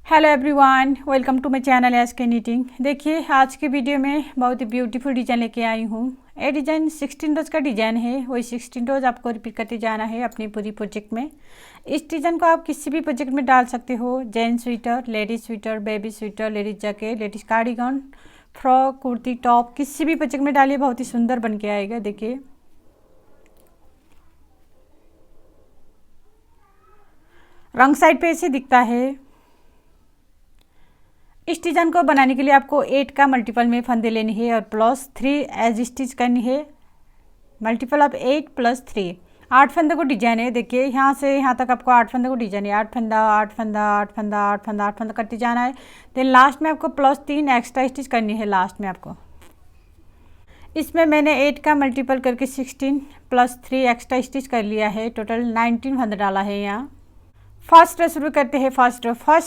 Hello everyone, welcome to my channel S K knitting. देखिए, आज के वीडियो में बहुत ही ब्यूटीफुल डिज़ाइन लेके आई हूँ। ये डिज़ाइन 16 रोज़ का डिज़ाइन है। वही 16 रोज़ आपको रिपीट करते जाना है अपनी पूरी प्रोजेक्ट में। इस डिज़ाइन को आप किसी भी प्रोजेक्ट में डाल सकते हो। Gents sweater, ladies sweater, baby sweater, ladies jacket, ladies cardigan, frock, kurti, top, किसी भी प्रोजेक्ट में डालिए, बहुत ही सुंदर बन के आएगा। देखिए, रंग साइड पे ऐसे दिखता है। इस डिज़ाइन को बनाने के लिए आपको 8 का मल्टीपल में फंदे लेनी है और +3 एज स्टिच करनी है। मल्टीपल ऑफ 8 + 3 8 फंदे को डिजाइन है। देखिए, यहाँ से यहाँ तक आपको 8 फंदे को डिजाइन है। 8 फंदा 8 फंदा 8 फंदा 8 फंदा 8 फंदा करते जाना है। देन लास्ट में आपको +3 एक्स्ट्रा स्टिच करनी है। लास्ट में आपको इसमें मैंने 8 का मल्टीपल करके 16 + 3 एक्स्ट्रा स्टिच कर लिया है। टोटल 19 फंदा डाला है यहाँ। फर्स्ट रो शुरू करते हैं। फर्स्ट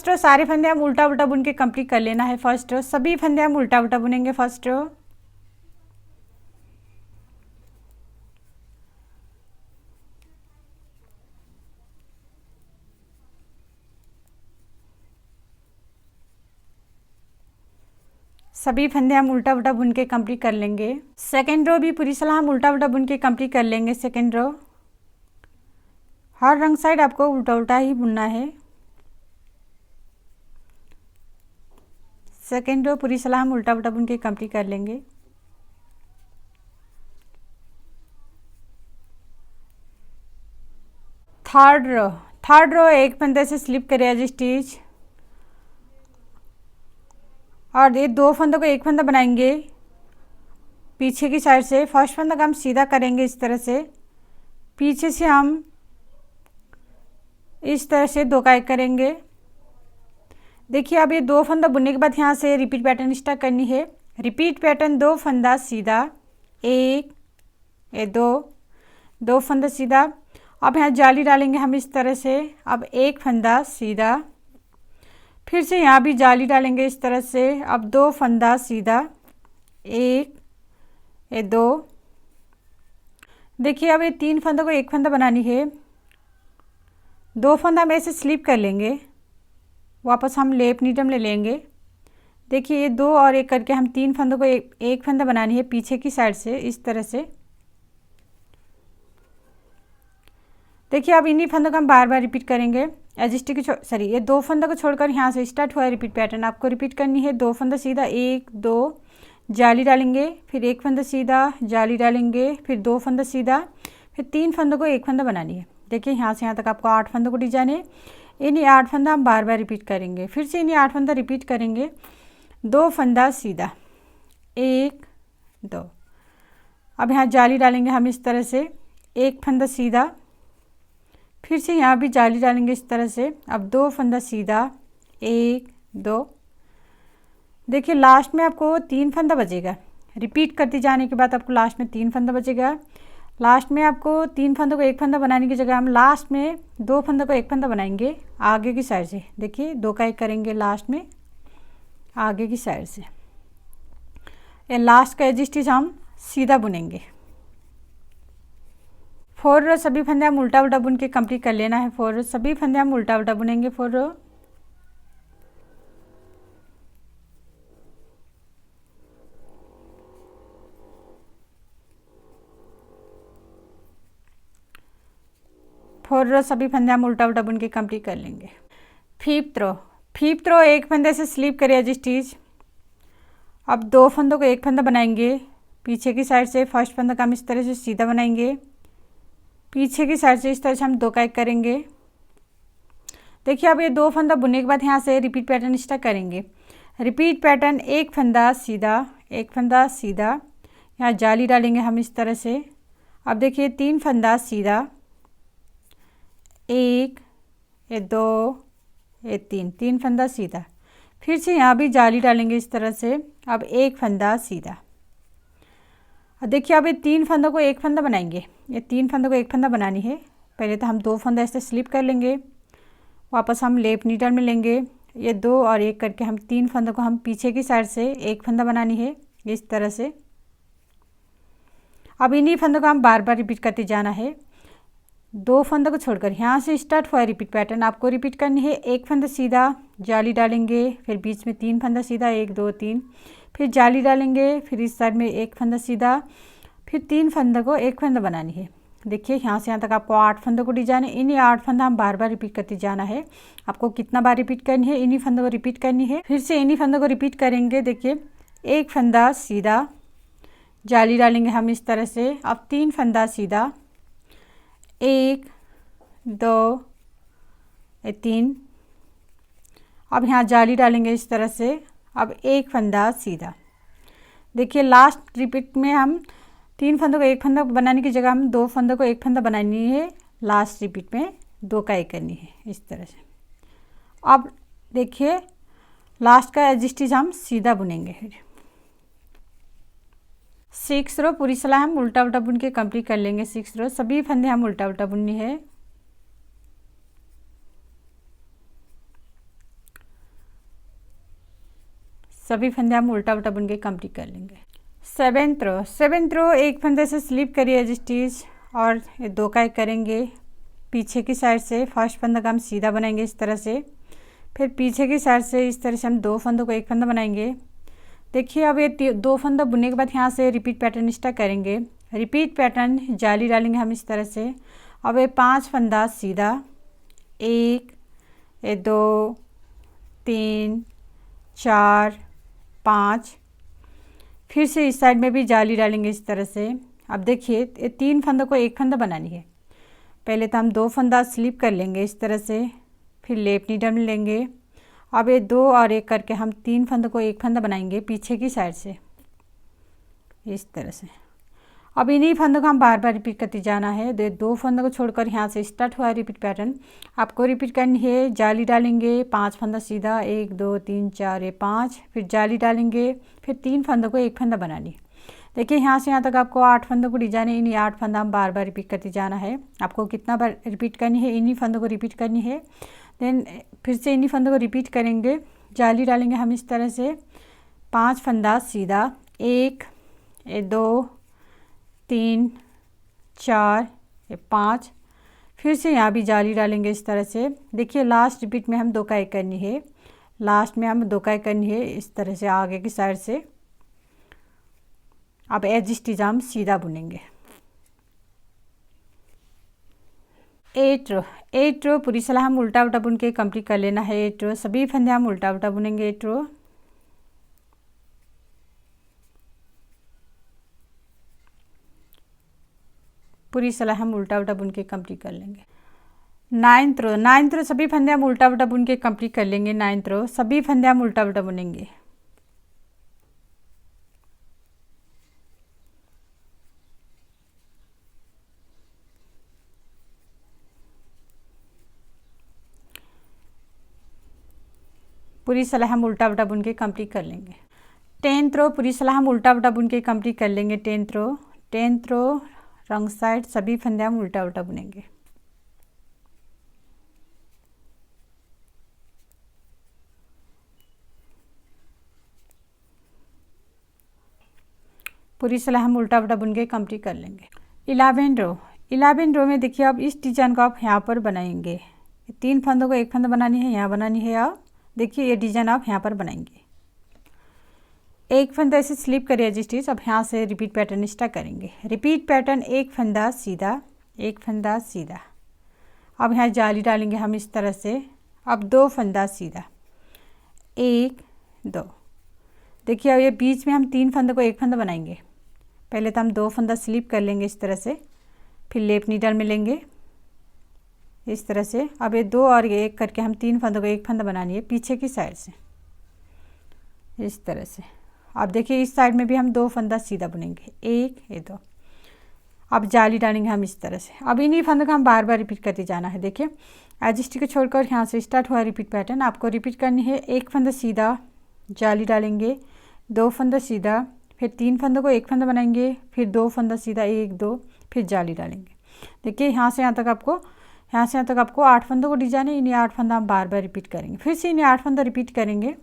रो सारे फंदे हम उल्टा उल्टा बुन के कंप्लीट कर लेना है। फर्स्ट रो सभी फंदे हम उल्टा उल्टा बुनेंगे। फर्स्ट रो सभी फंदे हम उल्टा उल्टा बुन के कंप्लीट कर लेंगे। सेकेंड रो भी पूरी सलाह हम उल्टा उल्टा बुन के कंप्लीट कर लेंगे। सेकेंड रो हर रंग साइड आपको उल्टा उल्टा ही बुनना है। सेकेंड रो पूरी सलाह हम उल्टा उल्टा बुन के कंप्लीट कर लेंगे। थर्ड रो एक फंदे से स्लिप करे एज स्टिच और ये 2 फंदों को एक फंदा बनाएंगे पीछे की साइड से। फर्स्ट फंदा का हम सीधा करेंगे इस तरह से, पीछे से हम इस तरह से 2 का 1 करेंगे। देखिए, अब ये 2 फंदा बुनने के बाद यहाँ से रिपीट पैटर्न स्टार्ट करनी है। रिपीट पैटर्न 2 फंदा सीधा, 1 ये 2 फंदा सीधा। अब यहाँ जाली डालेंगे हम इस तरह से। अब 1 फंदा सीधा, फिर से यहाँ भी जाली डालेंगे इस तरह से। अब 2 फंदा सीधा, 1 ये 2। देखिए, अब ये 3 फंदों को 1 फंदा बनानी है। 2 फंदा हम ऐसे स्लिप कर लेंगे, वापस हम लेप नीडल ले लेंगे। देखिए, ये 2 और 1 करके हम 3 फंदों को एक फंदा बनानी है पीछे की साइड से इस तरह से। देखिए, अब इन्हीं फंदों को हम बार बार रिपीट करेंगे। एजिस्टिक सॉरी, ये 2 फंदों को छोड़कर यहाँ से स्टार्ट हुआ है रिपीट पैटर्न, आपको रिपीट करनी है। 2 फंदा सीधा, 1 2 जाली डालेंगे, फिर 1 फंदा सीधा जाली डालेंगे, फिर 2 फंदा सीधा, फिर 3 फंदों को 1 फंदा बनानी है। देखिए, यहाँ से यहाँ तक आपको 8 फंदों को डिजाइन है। इन्हीं 8 फंदा हम बार बार रिपीट करेंगे। फिर से इन्हीं 8 फंदा रिपीट करेंगे। 2 फंदा सीधा, 1 2। अब यहाँ जाली डालेंगे हम इस तरह से। 1 फंदा सीधा, फिर से यहाँ भी जाली डालेंगे इस तरह से। अब 2 फंदा सीधा, 1 2। देखिए, लास्ट में आपको 3 फंदा बचेगा। रिपीट करते जाने के बाद आपको लास्ट में 3 फंदा बचेगा। लास्ट में आपको 3 फंदों को 1 फंदा बनाने की जगह हम लास्ट में 2 फंदों को 1 फंदा बनाएंगे आगे की साइड से। देखिए, 2 का 1 करेंगे लास्ट में आगे की साइड से। ये लास्ट का एज स्टिच हम सीधा बुनेंगे। 4 रो सभी फंदे हम उल्टा उल्टा बुन के कंप्लीट कर लेना है। 4 रो सभी फंदे हम उल्टा उल्टा बुनेंगे। 4 रो सभी फंदे हम उल्टा उल्टा बुन के कंप्लीट कर लेंगे। फिफ्थ रो एक फंदे से स्लिप करिए एज स्टिच। अब 2 फंदों को 1 फंदा बनाएंगे पीछे की साइड से। फर्स्ट फंदा का हम इस तरह से सीधा बनाएंगे, पीछे की साइड से इस तरह से हम 2 का 1 करेंगे। देखिए, अब ये 2 फंदा बुनने के बाद यहाँ से रिपीट पैटर्न स्टार्ट करेंगे। रिपीट पैटर्न 1 फंदा सीधा, 1 फंदा सीधा, यहाँ जाली डालेंगे हम इस तरह से। अब देखिए, 3 फंदा सीधा, 1 ये 2 ये 3 फंदा सीधा, फिर से यहाँ भी जाली डालेंगे इस तरह से। अब 1 फंदा सीधा। अब देखिए, अब ये 3 फंदों को 1 फंदा बनाएंगे। ये 3 फंदों को 1 फंदा बनानी है। पहले तो हम 2 फंदा ऐसे स्लिप कर लेंगे, वापस हम लेप नीडल में लेंगे। ये 2 और 1 करके हम 3 फंदों को हम पीछे की साइड से 1 फंदा बनानी है इस तरह से। अब इन्हीं फंदों को हम बार बार रिपीट करते जाना है। दो फंदों को छोड़कर यहाँ से स्टार्ट हुआ रिपीट पैटर्न आपको रिपीट करनी है। एक फंदा सीधा जाली डालेंगे, फिर बीच में 3 फंदा सीधा, 1 2 3, फिर जाली डालेंगे, फिर इस साइड में एक फंदा सीधा, फिर 3 फंदों को एक फंदा बनानी है। देखिए यहाँ से यहाँ तक आपको 8 फंदों को डिजाइन है। इन्हीं 8 फंदा हम बार बार रिपीट करते जाना है। आपको कितना बार रिपीट करनी है, इन्हीं फंदों को रिपीट करनी है। फिर से इन्हीं फंदों को रिपीट करेंगे। देखिए एक फंदा सीधा जाली डालेंगे हम इस तरह से। अब 3 फंदा सीधा, 1 2 3, अब यहाँ जाली डालेंगे इस तरह से। अब एक फंदा सीधा। देखिए लास्ट रिपीट में हम 3 फंदों को एक फंदा बनाने की जगह हम 2 फंदों को एक फंदा बनानी है। लास्ट रिपीट में 2 का 1 करनी है इस तरह से। अब देखिए लास्ट का एज स्टिच हम सीधा बुनेंगे। फिर 6 रो पूरी सिलाई हम उल्टा उल्टा बुन के कंप्लीट कर लेंगे। 6 रो सभी फंदे हम उल्टा उल्टा बुननी है। सभी फंदे हम उल्टा उल्टा बुन के कंप्लीट कर लेंगे। 7th रो एक फंदे से स्लिप करिए एज स्टिच और 2 का 1 करेंगे। पीछे की साइड से फर्स्ट फंदा का हम सीधा बनाएंगे इस तरह से। फिर पीछे की साइड से इस तरह से हम 2 फंदों को एक फंदा बनाएंगे। देखिए अब ये 2 फंदा बुनने के बाद यहाँ से रिपीट पैटर्न स्टार्ट करेंगे। रिपीट पैटर्न जाली डालेंगे हम इस तरह से। अब ये 5 फंदा सीधा, 1 2 3 4 5, फिर से इस साइड में भी जाली डालेंगे इस तरह से। अब देखिए ये 3 फंदों को एक फंदा बनानी है। पहले तो हम 2 फंदा स्लिप कर लेंगे इस तरह से, फिर लेप नीडल में लेंगे। अब ये 2 और 1 करके हम 3 फंदों को एक फंदा बनाएंगे पीछे की साइड से इस तरह से। अब इन्हीं फंदों को हम बार बार रिपीट करते जाना है। 2 फंदों को छोड़कर यहाँ से स्टार्ट हुआ रिपीट पैटर्न आपको रिपीट करनी है। जाली डालेंगे, 5 फंदा सीधा, 1 2 3 4 5, फिर जाली डालेंगे, फिर 3 फंदों को एक फंदा बनानी। देखिए यहाँ से यहाँ तक आपको 8 फंदों को डिजाइन है। इन्हीं 8 फंदा हम बार बार रिपीट करते जाना है। आपको कितना बार रिपीट करनी है, इन्हीं फंदों को रिपीट करनी है। देन फिर से इन्हीं फंदों को रिपीट करेंगे। जाली डालेंगे हम इस तरह से, 5 फंदा सीधा, 1 2 3 4 5, फिर से यहाँ भी जाली डालेंगे इस तरह से। देखिए लास्ट रिपीट में हम 2 का 1 करनी है। लास्ट में हम 2 का 1 करनी है इस तरह से आगे की साइड से। अब एज स्टिच हम सीधा बुनेंगे। 8 रो पूरी सिलाई हम उल्टा उल्टा बुन के कंप्लीट कर लेना है। 8 रो सभी फंदे हम उल्टा उल्टा बुनेंगे। 8 रो पूरी सिलाई हम उल्टा उल्टा बुन के कंप्लीट कर लेंगे। 9th रो सभी फंदे हम उल्टा उल्टा बुन के कंप्लीट कर लेंगे। 9th रो सभी फंदे हम उल्टा उल्टा बुनेंगे। पूरी सिलाई हम उल्टा उल्टा बुन के कंप्लीट कर लेंगे। 10th रो पूरी सिलाई हम उल्टा उल्टा बुन के कंप्लीट कर लेंगे। 10th रो रंग साइड सभी फंदे हम उल्टा उल्टा बुनेंगे। पूरी सिलाई हम उल्टा उल्टा बुन के कंप्लीट कर लेंगे। 11 रो में देखिए अब इस डिजाइन को आप यहाँ पर बनाएंगे। 3 फंदों को एक फंदा बनानी है, यहाँ बनानी है। आप देखिए ये डिजाइन आप यहाँ पर बनाएंगे। एक फंदा ऐसे स्लिप करिए एज स्टिच। अब यहाँ से रिपीट पैटर्न स्टार्ट करेंगे। रिपीट पैटर्न एक फंदा सीधा, एक फंदा सीधा। अब यहाँ जाली डालेंगे हम इस तरह से। अब 2 फंदा सीधा, 1 2। देखिए अब ये बीच में हम 3 फंदों को एक फंदा बनाएंगे। पहले तो हम 2 फंदा स्लिप कर लेंगे इस तरह से, फिर लेप नीडल में लेंगे इस तरह से। अब ये 2 और 1 करके हम 3 फंदों को एक फंदा बनानी है पीछे की साइड से इस तरह से। अब देखिए इस साइड में भी हम 2 फंदा सीधा बुनेंगे, 1 2। अब जाली डालेंगे हम इस तरह से। अब इन्हीं फंदों का हम बार बार रिपीट करते जाना है। देखिए एज स्टिच को छोड़कर यहाँ से स्टार्ट हुआ रिपीट पैटर्न आपको रिपीट करनी है। एक फंदा सीधा, जाली डालेंगे, 2 फंदा सीधा, फिर 3 फंदों को एक फंदा बनाएंगे, फिर 2 फंदा सीधा, 1 2, फिर जाली डालेंगे। देखिए यहाँ से यहाँ तक आपको 8 फंदों को डिजाइन है। इन्हीं 8 फंदा हम बार बार रिपीट करेंगे। फिर से इन्हीं 8 फंदा रिपीट करेंगे।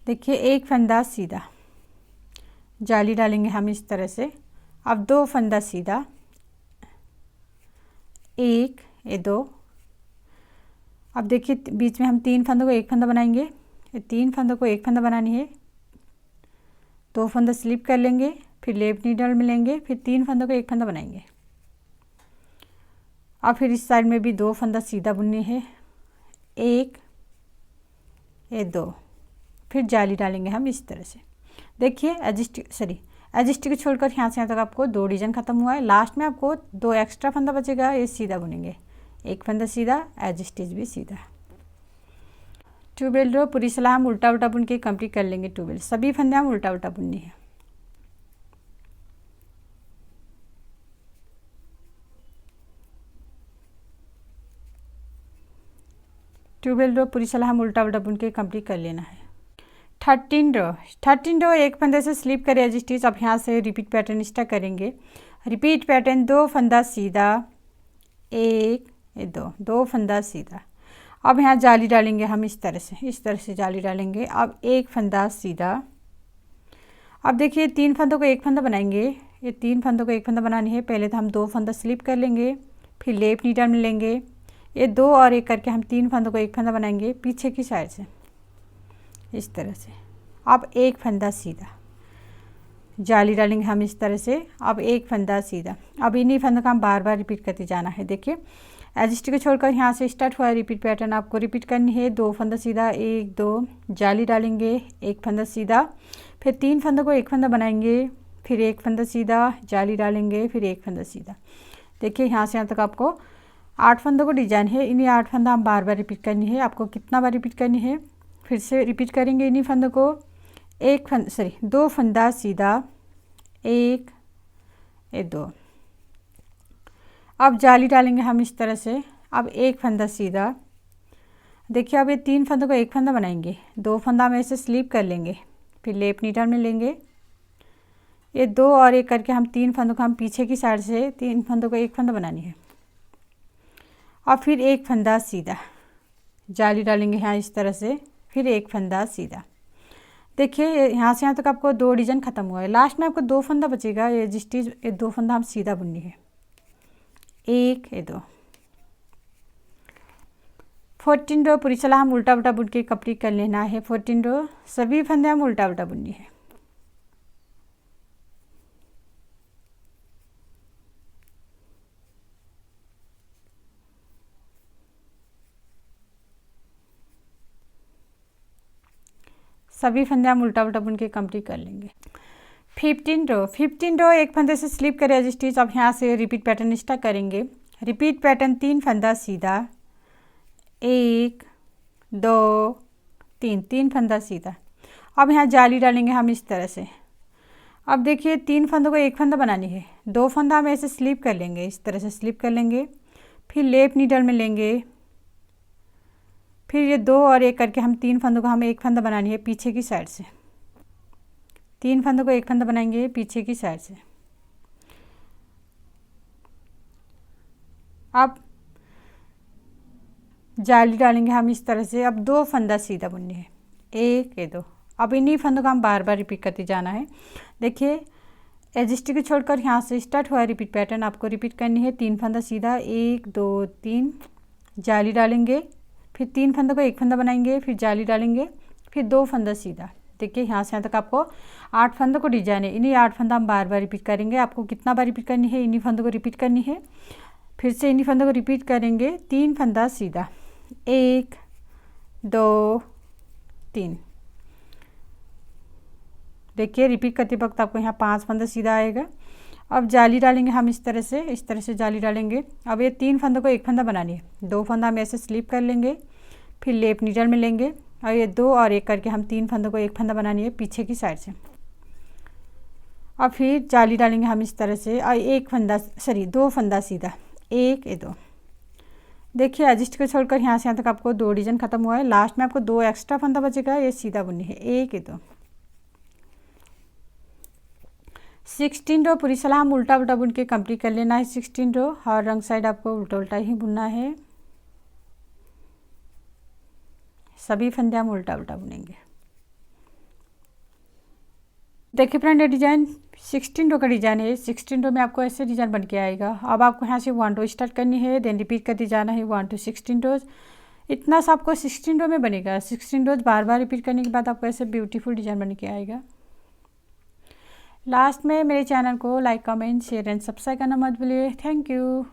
देखिए एक फंदा सीधा, जाली डालेंगे हम इस तरह से। अब 2 फंदा सीधा, एक, ये दो। अब देखिए बीच में हम 3 फंदों को एक फंदा बनाएंगे। ये 3 फंदों को एक फंदा बनानी है, 2 फंदा स्लिप कर लेंगे, फिर लेफ्ट नीडल में लेंगे, फिर 3 फंदों को एक फंदा बनाएंगे। और फिर इस साइड में भी 2 फंदा सीधा बुननी है, एक, ये दो, फिर जाली डालेंगे हम इस तरह से। देखिए एडजस्ट को छोड़कर यहाँ से यहाँ तक आपको 2 डिजाइन खत्म हुआ है। लास्ट में आपको 2 एक्स्ट्रा फंदा बचेगा, ये सीधा बुनेंगे, एक फंदा सीधा, एडजस्ट भी सीधा। ट्यूबवेल रो पूरी सलाह हम उल्टा उल्टा बुन के कंप्लीट कर लेंगे। ट्यूबवेल सभी फंदे हम उल्टा उल्टा बुननी है। ट्यूबवेल रो पूरी सलाह हम उल्टा उल्टा बुन के कंप्लीट कर लेना है। 13 रो एक फंदे से स्लिप करें एज स्टिच। अब यहाँ से रिपीट पैटर्न स्टार्ट करेंगे। रिपीट पैटर्न 2 फंदा सीधा, एक, ये दो फंदा सीधा। अब यहाँ जाली डालेंगे हम इस तरह से जाली डालेंगे। अब एक फंदा सीधा। अब देखिए 3 फंदों को एक फंदा बनाएंगे। ये 3 फंदों को एक फंदा बनानी है। पहले तो हम 2 फंदा स्लिप कर लेंगे, फिर लेफ्ट नीडल में लेंगे, ये 2 और 1 करके हम 3 फंदों को एक फंदा बनाएंगे पीछे की साइड से इस तरह से। अब एक फंदा सीधा, जाली डालेंगे हम इस तरह से। अब एक फंदा सीधा। अब इन्हीं फंदों का हम बार बार रिपीट करते जाना है। देखिए एडजस्ट को छोड़कर यहाँ से स्टार्ट हुआ है रिपीट पैटर्न, आपको रिपीट करनी है। 2 फंदा सीधा, एक, दो, जाली डालेंगे, एक फंदा सीधा, फिर 3 फंदों को एक फंदा बनाएंगे, फिर एक फंदा सीधा, जाली डालेंगे, फिर एक फंदा सीधा। देखिए यहाँ से यहाँ तक आपको 8 फंदों को डिजाइन है। इन्हीं 8 फंदा हम बार बार रिपीट करनी है। आपको कितना बार रिपीट करनी है, फिर से रिपीट करेंगे इन्हीं फंदों को। 2 फंदा सीधा, एक, ये दो। अब जाली डालेंगे हम इस तरह से। अब एक फंदा सीधा। देखिए अब ये 3 फंदों को एक फंदा बनाएंगे, 2 फंदा में से स्लिप कर लेंगे, फिर लेफ्ट नीडल में लेंगे, ये 2 और 1 करके हम 3 फंदों को हम पीछे की साइड से 3 फंदों को एक फंदा बनानी है। और फिर एक फंदा सीधा, जाली डालेंगे यहाँ इस तरह से, फिर एक फंदा सीधा। देखिए यहाँ से यहाँ तक आपको 2 डिजाइन खत्म हुआ है। लास्ट में आपको 2 फंदा बचेगा, ये जिस चीज़ ये 2 फंदा हम सीधा बुननी है, एक, ये दो। 14 रो पूरी सलाह हम उल्टा उल्टा बुन के कंप्लीट कर लेना है। 14 रो सभी फंदे हम उल्टा उल्टा बुननी है। सभी फंदे हम उल्टा उल्टा बुन के कंप्लीट कर लेंगे। 15 रो एक फंदे से स्लिप करें एज स्टिच। अब यहाँ से रिपीट पैटर्न स्टार्ट करेंगे। रिपीट पैटर्न 3 फंदा सीधा, एक, दो, तीन फंदा सीधा। अब यहाँ जाली डालेंगे हम इस तरह से। अब देखिए 3 फंदों को एक फंदा बनानी है, 2 फंदा हम ऐसे स्लिप कर लेंगे, इस तरह से स्लिप कर लेंगे, फिर लेफ्ट नीडल में लेंगे, फिर ये 2 और 1 करके हम 3 फंदों को हम एक फंदा बनानी है पीछे की साइड से। 3 फंदों को एक फंदा बनाएंगे पीछे की साइड से। अब जाली डालेंगे हम इस तरह से। अब 2 फंदा सीधा बुननी है, एक, ये दो। अब इन्हीं फंदों का हम बार बार रिपीट करते जाना है। देखिए एडजस्ट को छोड़कर यहाँ से स्टार्ट हुआ है रिपीट पैटर्न, आपको रिपीट करनी है। 3 फंदा सीधा, एक, दो, तीन, जाली डालेंगे, फिर 3 फंदों को एक फंदा बनाएंगे, फिर जाली डालेंगे, फिर 2 फंदा सीधा। देखिए यहाँ से यहाँ तक आपको 8 फंदों को डिजाइन है। इन्हीं 8 फंदा हम बार बार रिपीट करेंगे। आपको कितना बार रिपीट करनी है, इन्हीं फंदों को रिपीट करनी है। फिर से इन्हीं फंदों को रिपीट करेंगे। 3 फंदा सीधा, एक, दो, तीन। देखिए रिपीट करते वक्त आपको यहाँ 5 फंदा सीधा आएगा। अब जाली डालेंगे हम इस तरह से जाली डालेंगे। अब ये 3 फंदों को एक फंदा बनानी है, 2 फंदा हम ऐसे स्लिप कर लेंगे, फिर लेफ्ट नीडल में लेंगे, और ये 2 और 1 करके हम 3 फंदों को एक फंदा बनानी है पीछे की साइड से। और फिर जाली डालेंगे हम इस तरह से, और 2 फंदा सीधा, एक, ये दो। देखिए एडजस्ट को छोड़कर यहाँ से यहाँ तक आपको 2 डिजाइन खत्म हुआ है। लास्ट में आपको 2 एक्स्ट्रा फंदा बचेगा, ये सीधा बुननी है, एक, ये दो। 16 रो पूरी सलाह हम उल्टा उल्टा बुन के कंप्लीट कर लेना है। 16 रो हर रंग साइड आपको उल्टा उल्टा ही बुनना है। सभी फंदे हम उल्टा उल्टा बुनेंगे। देखिए फ्रेंड, ये डिज़ाइन 16 रो का डिज़ाइन है। 16 रो में आपको ऐसे डिज़ाइन बन के आएगा। अब आपको यहाँ से 1 रो स्टार्ट करनी है, देन रिपीट करते जाना है 1 to 16 रोज। इतना सा आपको 16 रो में बनेगा। 16 रोज बार बार रिपीट करने के बाद आपको ऐसे ब्यूटीफुल डिज़ाइन बन के आएगा। लास्ट में मेरे चैनल को like, comment, share and subscribe करना मत भूलिए। Thank you.